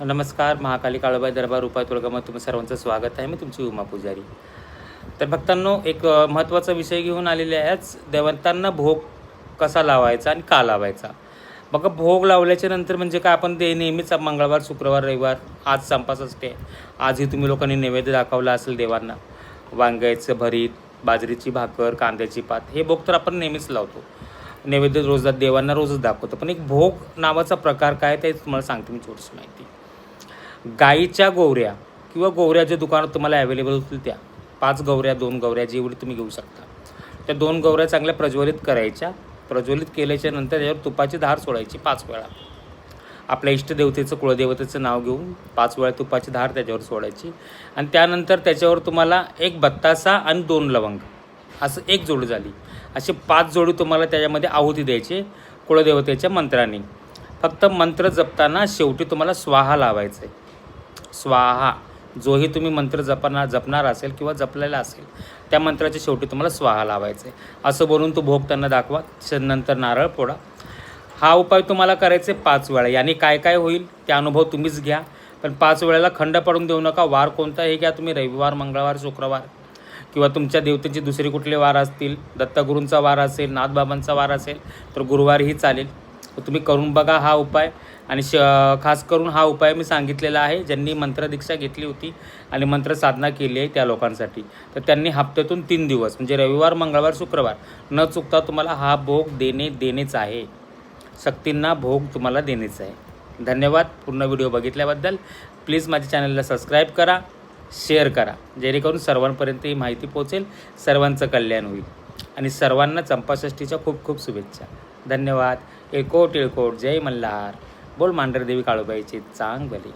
नमस्कार. महाकाली काळूबाई दरबार उपाय तुळगामध्ये तुम्ही सर्वांचं स्वागत आहे. मी तुमची उमा पुजारी. तर भक्तांनो, एक महत्त्वाचा विषय घेऊन आलेले आहेच. देवतांना भोग कसा लावायचा आणि का लावायचा. बघा, भोग लावल्याच्या नंतर म्हणजे काय, आपण ते नेहमीच मंगळवार, शुक्रवार, रविवार, आज संपास असते. आजही तुम्ही लोकांनी नैवेद्य दाखवला असेल देवांना. वांग्याचं भरीत, बाजरीची भाकर, कांद्याची पात, हे भोग तर आपण नेहमीच लावतो. नैवेद्य रोज देवांना रोजच दाखवतो. पण एक भोग नावाचा प्रकार काय ते तुम्हाला सांगतो मी छोटीशी माहिती. गाईच्या गोवऱ्या किंवा गोवऱ्या ज्या दुकानात तुम्हाला अवेलेबल होतील त्या 5 गवऱ्या, 2 गवऱ्या, जेवढी तुम्ही घेऊ शकता. त्या 2 गवऱ्या चांगल्या प्रज्वलित करायच्या. प्रज्वलित केल्याच्या नंतर त्याच्यावर तुपाची धार सोडायची 5 वेळा. आपल्या इष्टदेवतेचं, कुळदेवतेचं नाव घेऊन 5 वेळा तुपाची धार त्याच्यावर सोडायची. आणि त्यानंतर त्याच्यावर तुम्हाला 1 बत्तासा आणि 2 लवंग, असं 1 जोडी झाली. असे 5 जोडी तुम्हाला त्याच्यामध्ये आहुती द्यायचे कुळदेवतेच्या मंत्राने. फक्त मंत्र जपताना शेवटी तुम्हाला स्वाहा लावायचं आहे. स्वाहा, जोही तुम्ही मंत्र जपणार असेल किंवा जपलेला असेल, त्या मंत्राच्या शेवटी तुम्हाला स्वाहा लावायचं आहे. असं बोलून तो भोग त्यांना दाखवा. नंतर नारळ फोडा. हा उपाय तुम्हाला करायचे 5 वेळा. याने काय काय होईल ते अनुभव तुम्हीच घ्या. पण 5 वेळेला खंड पडून देऊ नका. वार कोणता हे घ्या तुम्ही. रविवार, मंगळवार, शुक्रवार किंवा तुमच्या देवतेचे दुसरे कुठले वार असतील, दत्तगुरूंचा वार असेल, नाथबाबांचा वार असेल तर गुरुवारही चालेल. तुम्ही करून बघा हा उपाय. आणि खास करून हा उपाय मी सांगितलेला आहे ज्यांनी मंत्रदीक्षा घेतली होती आणि मंत्र साधना केली आहे त्या लोकांसाठी. तर त्यांनी हप्त्यातून 3 दिवस म्हणजे रविवार, मंगळवार, शुक्रवार न चुकता तुम्हाला हा भोग देणेच आहे. शक्तींना भोग तुम्हाला देणेच आहे. धन्यवाद पूर्ण व्हिडिओ बघितल्याबद्दल. प्लीज माझ्या चॅनलला सबस्क्राईब करा, शेअर करा, जेणेकरून सर्वांपर्यंत ही माहिती पोहोचेल, सर्वांचं कल्याण होईल. आणि सर्वांना चंपाषष्ठीच्या खूप खूप शुभेच्छा. धन्यवाद. एकोट जय मल्हार. बोल मांढरदेवी काळूबाईची चांग भली.